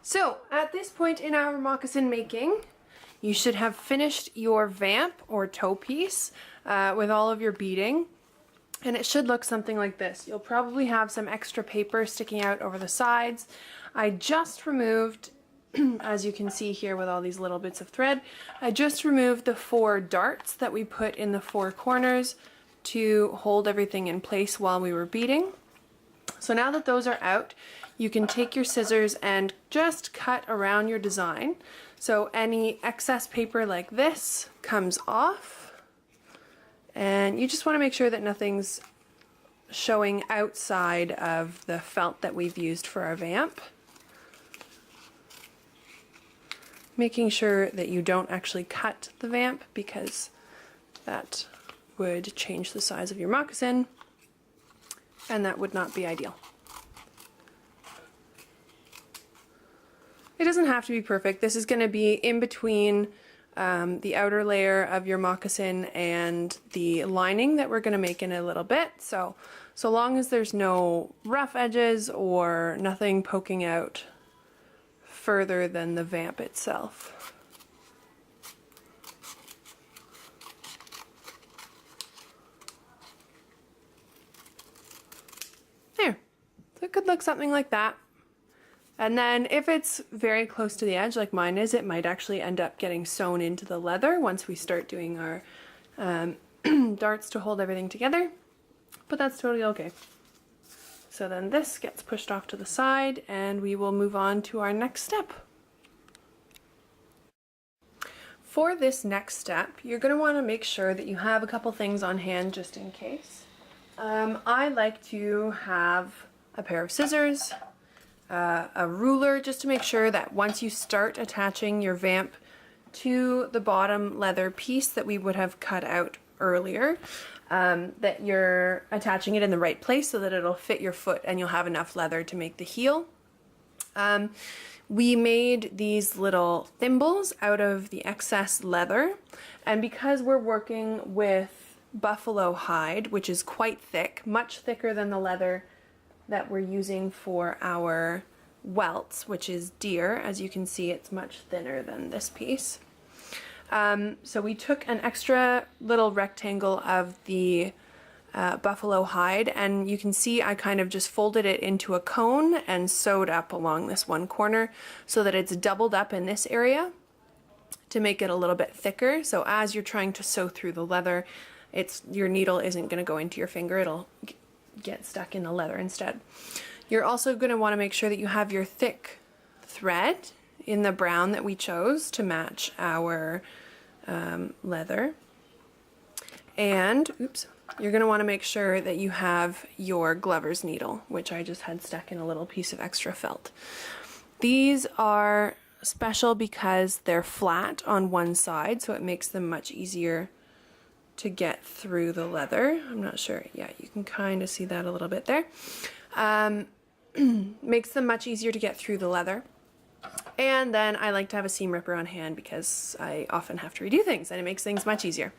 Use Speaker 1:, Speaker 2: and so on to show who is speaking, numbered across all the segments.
Speaker 1: So at this point in our moccasin making, you should have finished your vamp or toe piece with all of your beading. And it should look something like this. You'll probably have some extra paper sticking out over the sides. I just removed, as you can see here with all these little bits of thread, I just removed the 4 darts that we put in the 4 corners to hold everything in place while we were beading. So now that those are out, you can take your scissors and just cut around your design. So any excess paper like this comes off. And you just want to make sure that nothing's showing outside of the felt that we've used for our vamp. Making sure that you don't actually cut the vamp because that would change the size of your moccasin and that would not be ideal. It doesn't have to be perfect. This is going to be in between the outer layer of your moccasin and the lining that we're going to make in a little bit. So long as there's no rough edges or nothing poking out further than the vamp itself. There. So it could look something like that. And then if it's very close to the edge, like mine is, it might actually end up getting sewn into the leather once we start doing our darts to hold everything together. But that's totally okay. So then this gets pushed off to the side and we will move on to our next step. For this next step, you're going to want to make sure that you have a couple things on hand just in case. I like to have a pair of scissors, a ruler, just to make sure that once you start attaching your vamp to the bottom leather piece that we would have cut out earlier, that you're attaching it in the right place so that it'll fit your foot and you'll have enough leather to make the heel. We made these little thimbles out of the excess leather, and because we're working with buffalo hide, which is quite thick, much thicker than the leather that we're using for our welts, which is deer. As you can see, it's much thinner than this piece. So we took an extra little rectangle of the buffalo hide, and you can see I kind of just folded it into a cone and sewed up along this one corner so that it's doubled up in this area to make it a little bit thicker. So as you're trying to sew through the leather, your needle isn't going to go into your finger, it'll get stuck in the leather instead. You're also going to want to make sure that you have your thick thread in the brown that we chose to match our leather. And, oops, you're going to want to make sure that you have your glover's needle, which I just had stuck in a little piece of extra felt. These are special because they're flat on one side, so it makes them much easier to get through the leather. I'm not sure. Yeah, you can kind of see that a little bit there. Makes them much easier to get through the leather. And then I like to have a seam ripper on hand because I often have to redo things and it makes things much easier.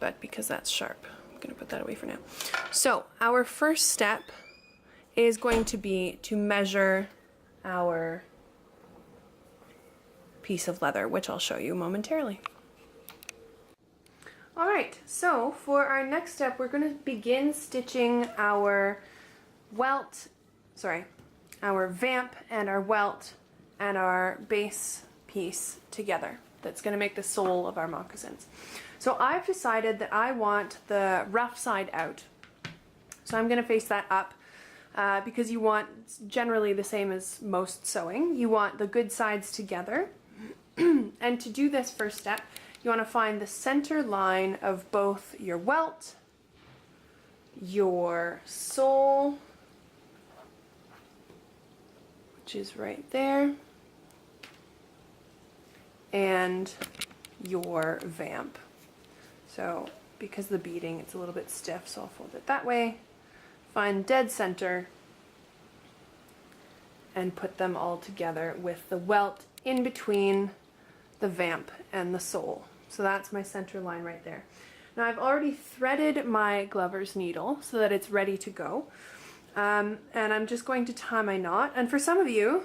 Speaker 1: But because that's sharp, I'm going to put that away for now. So our first step is going to be to measure our piece of leather, which I'll show you momentarily. Alright, so for our next step, we're going to begin stitching our our vamp and our welt and our base piece together. That's going to make the sole of our moccasins. So I've decided that I want the rough side out. So I'm going to face that up because you want generally the same as most sewing. You want the good sides together. And to do this first step, you want to find the center line of both your welt, your sole, which is right there, and your vamp. So because the beading, it's a little bit stiff, so I'll fold it that way. Find dead center and put them all together with the welt in between the vamp and the sole. So that's my center line right there. Now I've already threaded my glover's needle so that it's ready to go. And I'm just going to tie my knot. And for some of you,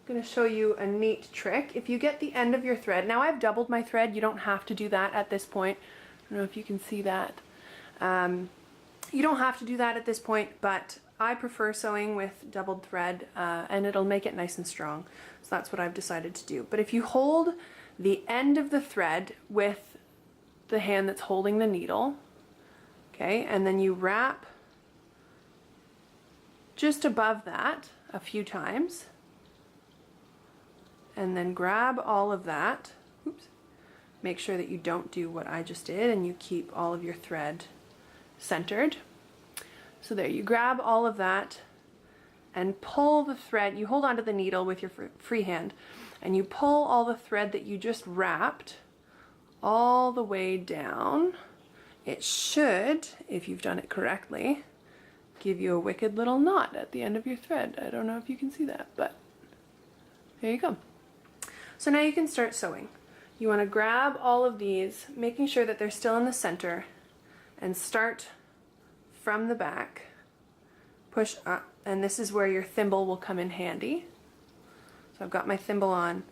Speaker 1: going to show you a neat trick. If you get the end of your thread, now I've doubled my thread, you don't have to do that at this point. I don't know if you can see that. You don't have to do that at this point, but I prefer sewing with doubled thread and it'll make it nice and strong. So that's what I've decided to do. But if you hold the end of the thread with the hand that's holding the needle, okay, and then you wrap just above that a few times, and then grab all of that. Oops. Make sure that you don't do what I just did and you keep all of your thread centered. So there, you grab all of that and pull the thread. You hold onto the needle with your free hand and you pull all the thread that you just wrapped all the way down. It should, if you've done it correctly, give you a wicked little knot at the end of your thread. I don't know if you can see that, but there you go. So now you can start sewing. You want to grab all of these, making sure that they're still in the center, and start from the back, push up, and this is where your thimble will come in handy. So I've got my thimble on,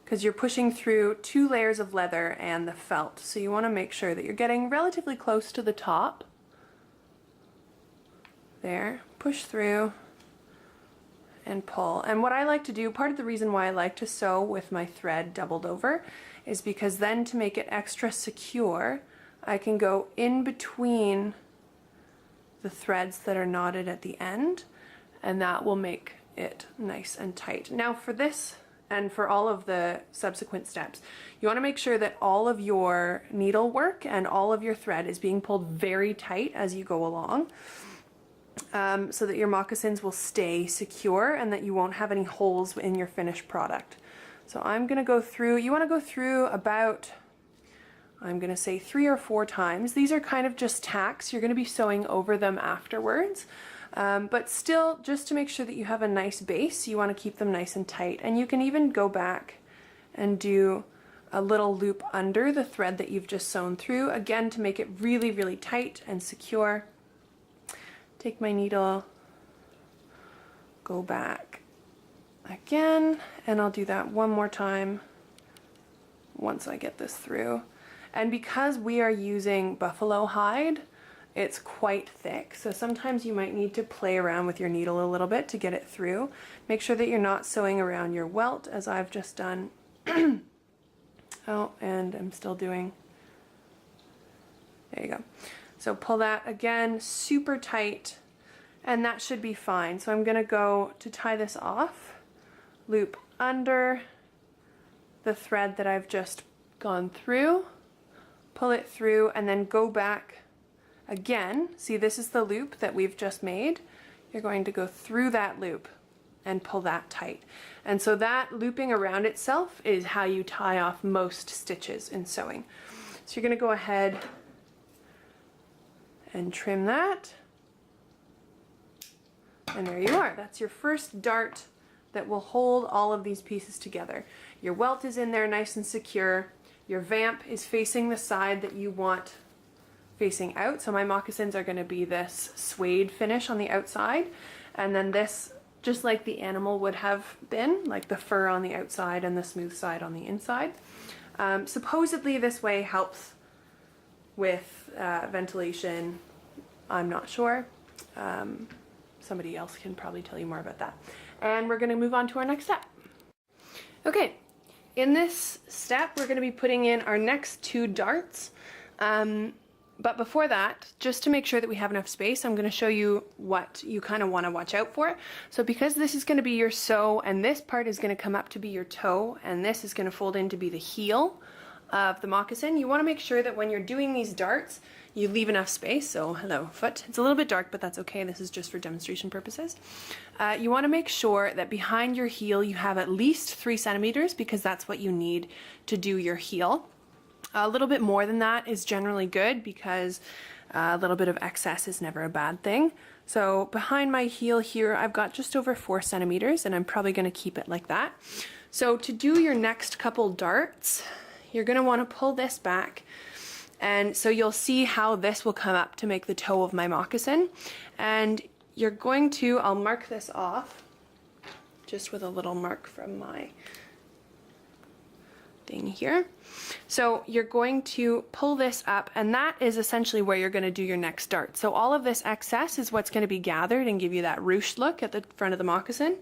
Speaker 1: because you're pushing through 2 layers of leather and the felt, so you want to make sure that you're getting relatively close to the top. There, push through and pull. And what I like to do, part of the reason why I like to sew with my thread doubled over, is because then to make it extra secure, I can go in between the threads that are knotted at the end, and that will make it nice and tight. Now for this, and for all of the subsequent steps, you want to make sure that all of your needlework and all of your thread is being pulled very tight as you go along, so that your moccasins will stay secure and that you won't have any holes in your finished product. So I'm going to go through, you want to go through about, I'm going to say 3 or 4 times. These are kind of just tacks. You're going to be sewing over them afterwards. But still, just to make sure that you have a nice base, you want to keep them nice and tight. And you can even go back and do a little loop under the thread that you've just sewn through, again to make it really, really tight and secure. Take my needle, go back again, and I'll do that one more time once I get this through. And because we are using buffalo hide, it's quite thick, so sometimes you might need to play around with your needle a little bit to get it through. Make sure that you're not sewing around your welt, as I've just done. Oh, and I'm still doing, there you go. So pull that again, super tight, and that should be fine. So I'm gonna go to tie this off, loop under the thread that I've just gone through, pull it through, and then go back again. See, this is the loop that we've just made. You're going to go through that loop and pull that tight. And so that looping around itself is how you tie off most stitches in sewing. So you're gonna go ahead and trim that, and there you are. That's your first dart that will hold all of these pieces together. Your welt is in there nice and secure. Your vamp is facing the side that you want facing out. So my moccasins are going to be this suede finish on the outside, and then this, just like the animal would have been, like the fur on the outside and the smooth side on the inside. Supposedly this way helps with ventilation. I'm not sure. Somebody else can probably tell you more about that. And we're going to move on to our next step. Okay, in this step we're going to be putting in our next 2 darts. But before that, just to make sure that we have enough space, I'm going to show you what you kind of want to watch out for. So because this is going to be your sew, and this part is going to come up to be your toe, and this is going to fold in to be the heel of the moccasin, you want to make sure that when you're doing these darts, you leave enough space. So hello foot. It's a little bit dark, but that's okay. This is just for demonstration purposes. You want to make sure that behind your heel you have at least 3 centimeters, because that's what you need to do your heel. A little bit more than that is generally good, because a little bit of excess is never a bad thing. So behind my heel here, I've got just over 4 centimeters, and I'm probably going to keep it like that. So to do your next couple darts, you're going to want to pull this back, and so you'll see how this will come up to make the toe of my moccasin. And you're going to, I'll mark this off just with a little mark from my thing here. So you're going to pull this up, and that is essentially where you're going to do your next dart. So all of this excess is what's going to be gathered and give you that ruched look at the front of the moccasin.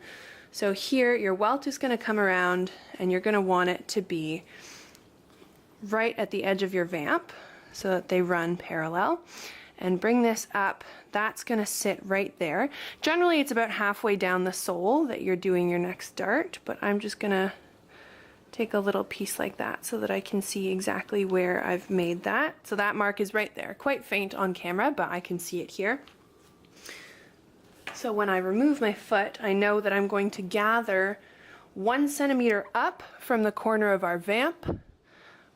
Speaker 1: So here your welt is going to come around, and you're going to want it to be right at the edge of your vamp so that they run parallel. And bring this up, that's going to sit right there. Generally it's about halfway down the sole that you're doing your next dart, but I'm just going to take a little piece like that so that I can see exactly where I've made that. So that mark is right there, quite faint on camera, but I can see it here. So when I remove my foot, I know that I'm going to gather 1 centimeter up from the corner of our vamp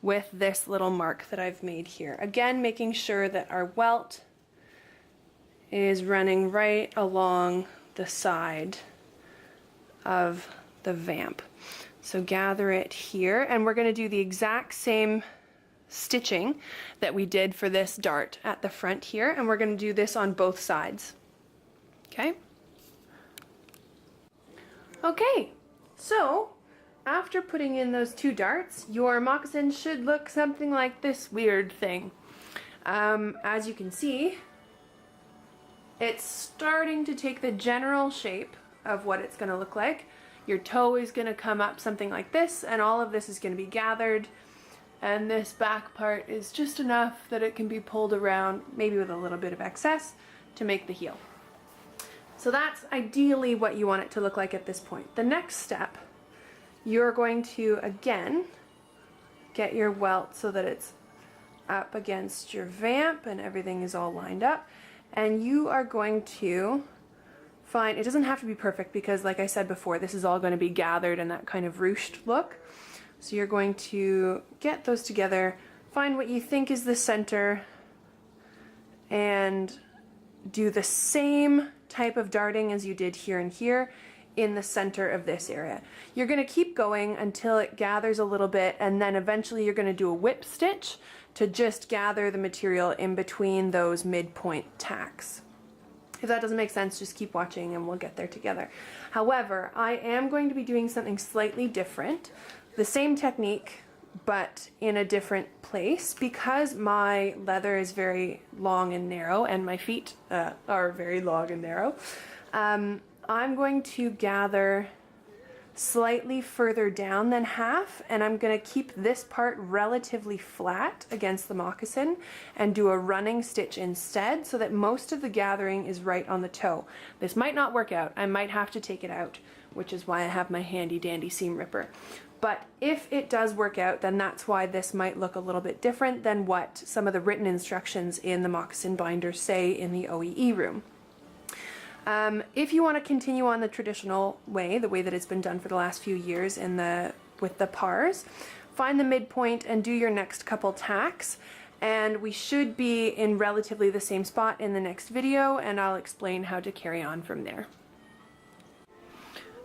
Speaker 1: with this little mark that I've made here. Again, making sure that our welt is running right along the side of the vamp. So gather it here, and we're going to do the exact same stitching that we did for this dart at the front here, and we're going to do this on both sides. Okay? Okay, so after putting in those 2 darts, your moccasin should look something like this weird thing. As you can see, it's starting to take the general shape of what it's going to look like. Your toe is going to come up something like this, and all of this is going to be gathered, and this back part is just enough that it can be pulled around, maybe with a little bit of excess, to make the heel. So that's ideally what you want it to look like at this point. The next step, you're going to, again, get your welt so that it's up against your vamp and everything is all lined up. And you are going to find, it doesn't have to be perfect because, like I said before, this is all going to be gathered in that kind of ruched look. So you're going to get those together, find what you think is the center, and do the same type of darting as you did here and here in the center of this area. You're going to keep going until it gathers a little bit, and then eventually you're going to do a whip stitch to just gather the material in between those midpoint tacks. If that doesn't make sense, just keep watching and we'll get there together. However, I am going to be doing something slightly different, the same technique but in a different place, because my leather is very long and narrow and my feet are very long and narrow. I'm going to gather slightly further down than half, and I'm going to keep this part relatively flat against the moccasin and do a running stitch instead so that most of the gathering is right on the toe. This might not work out. I might have to take it out, which is why I have my handy dandy seam ripper. But if it does work out, then that's why this might look a little bit different than what some of the written instructions in the moccasin binders say in the OEE room. If you want to continue on the traditional way, the way that it's been done for the last few years with the pars, find the midpoint and do your next couple tacks, and we should be in relatively the same spot in the next video, and I'll explain how to carry on from there.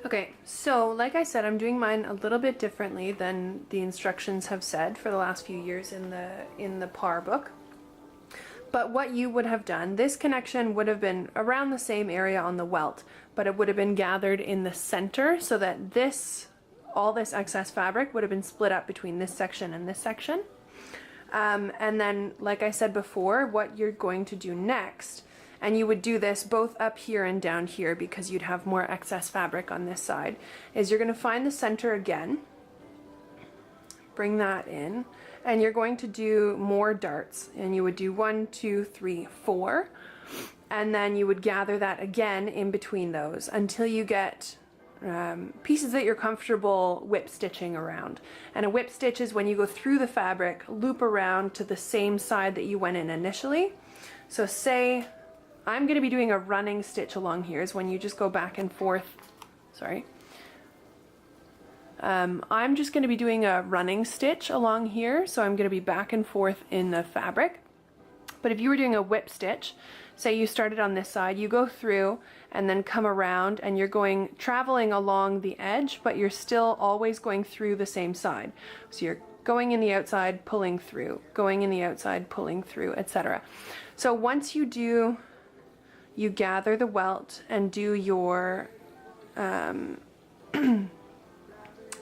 Speaker 1: Okay, so like I said, I'm doing mine a little bit differently than the instructions have said for the last few years in the par book. But what you would have done, this connection would have been around the same area on the welt, but it would have been gathered in the center so that all this excess fabric would have been split up between this section and this section. And then, like I said before, what you're going to do next, and you would do this both up here and down here because you'd have more excess fabric on this side, is you're going to find the center again, bring that in, and you're going to do more darts, and you would do 1, 2, 3, 4, and then you would gather that again in between those until you get pieces that you're comfortable whip stitching around. And a whip stitch is when you go through the fabric, loop around to the same side that you went in initially. So say I'm going to be doing a running stitch along here, is when you just go back and forth. Sorry. I'm just going to be doing a running stitch along here, so I'm going to be back and forth in the fabric. But if you were doing a whip stitch, say you started on this side, you go through and then come around, and you're traveling along the edge, but you're still always going through the same side. So you're going in the outside, pulling through, going in the outside, pulling through, etc. So once you do, you gather the welt and do your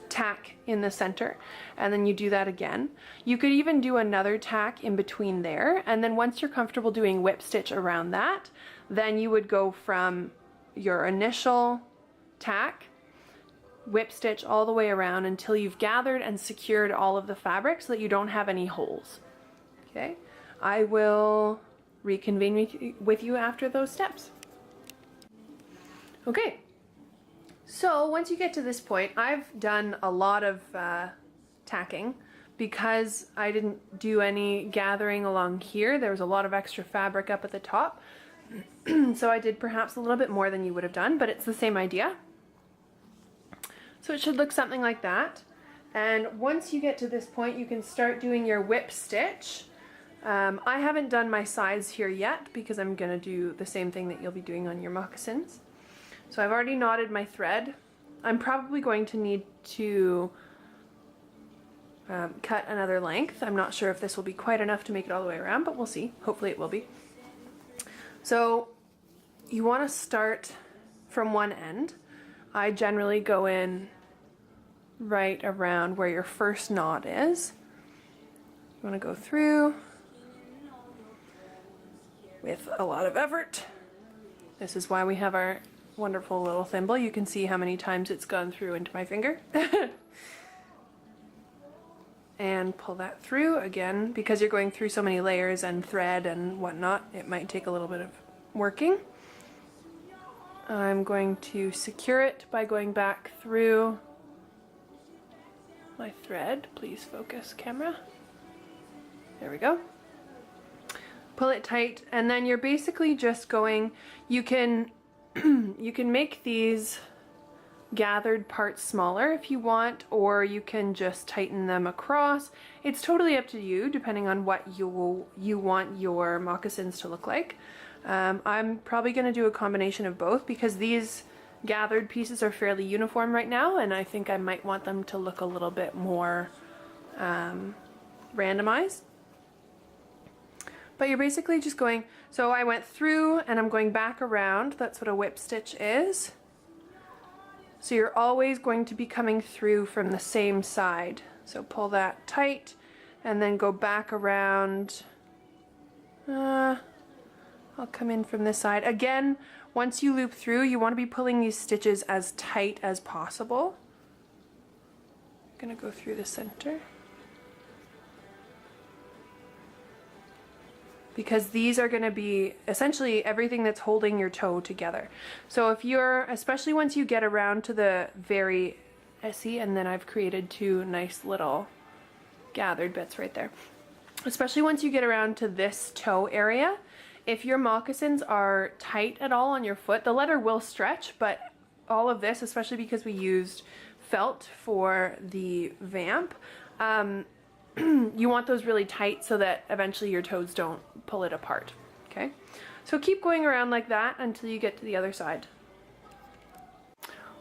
Speaker 1: tack in the center, and then you do that again. You could even do another tack in between there, and then once you're comfortable doing whip stitch around that, then you would go from your initial tack, whip stitch all the way around until you've gathered and secured all of the fabric so that you don't have any holes. Okay, I will reconvene with you after those steps. Okay, so once you get to this point, I've done a lot of tacking because I didn't do any gathering along here. There was a lot of extra fabric up at the top. So I did perhaps a little bit more than you would have done, but it's the same idea. So it should look something like that. And once you get to this point, you can start doing your whip stitch. I haven't done my sides here yet because I'm going to do the same thing that you'll be doing on your moccasins. So I've already knotted my thread. I'm probably going to need to cut another length. I'm not sure if this will be quite enough to make it all the way around, but we'll see. Hopefully it will be. So you want to start from one end. I generally go in right around where your first knot is. You want to go through with a lot of effort. This is why we have our wonderful little thimble. You can see how many times it's gone through into my finger. And pull that through again, because you're going through so many layers and thread and whatnot, it might take a little bit of working. I'm going to secure it by going back through my thread. Please focus, camera. There we go. Pull it tight, and then you're basically just going, you can you can make these gathered parts smaller if you want, or you can just tighten them across. It's totally up to you, depending on what you want your moccasins to look like. I'm probably going to do a combination of both because these gathered pieces are fairly uniform right now, and I think I might want them to look a little bit more randomized. But you're basically just going, so I went through and I'm going back around. That's what a whip stitch is. So you're always going to be coming through from the same side. So pull that tight and then go back around. I'll come in from this side. Again, once you loop through, you want to be pulling these stitches as tight as possible. I'm going to go through the center, because these are going to be essentially everything that's holding your toe together. So if you're, especially once you get around to the very, see, and then I've created two nice little gathered bits right there. Especially once you get around to this toe area, if your moccasins are tight at all on your foot, the leather will stretch, but all of this, especially because we used felt for the vamp, you want those really tight so that eventually your toes don't pull it apart. Okay, so keep going around like that until you get to the other side.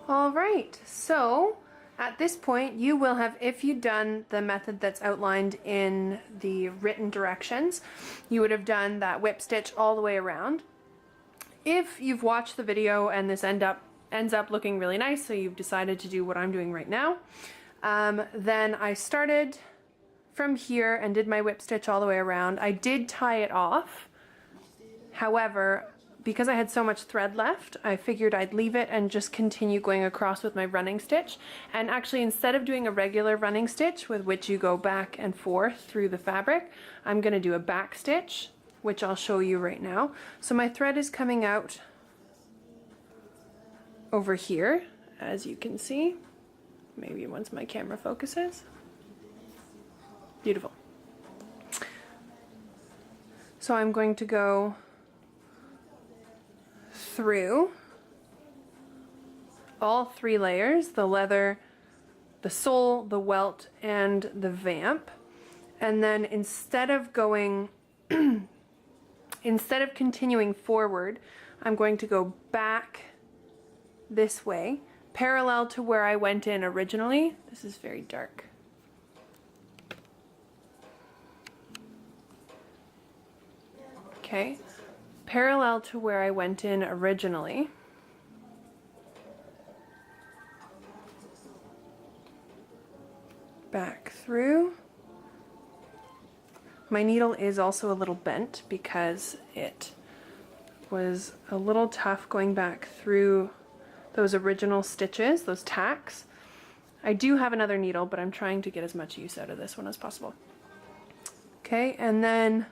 Speaker 1: All right, so at this point you will have, if you've done the method that's outlined in the written directions, you would have done that whip stitch all the way around. If you've watched the video and this ends up looking really nice, so you've decided to do what I'm doing right now, then I started from here and did my whip stitch all the way around. I did tie it off. However, because I had so much thread left, I figured I'd leave it and just continue going across with my running stitch. And actually, instead of doing a regular running stitch with which you go back and forth through the fabric, I'm going to do a back stitch, which I'll show you right now. So my thread is coming out over here, as you can see. Maybe once my camera focuses. Beautiful. So I'm going to go through all three layers, the leather, the sole, the welt, and the vamp. And then instead of going, instead of continuing forward, I'm going to go back this way, parallel to where I went in originally. This is very dark. Okay, parallel to where I went in originally. back through. My needle is also a little bent because it was a little tough going back through those original stitches, those tacks. I do have another needle, but I'm trying to get as much use out of this one as possible. Okay, and then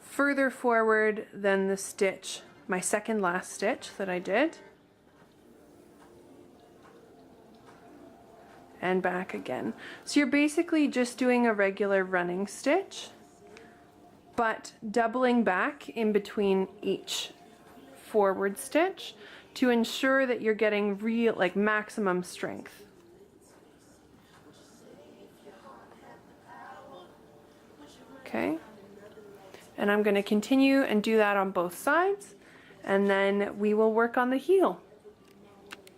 Speaker 1: further forward than the stitch, my second last stitch that I did, and back again. So you're basically just doing a regular running stitch, but doubling back in between each forward stitch to ensure that you're getting real, like maximum strength. Okay, and I'm going to continue and do that on both sides, and then we will work on the heel.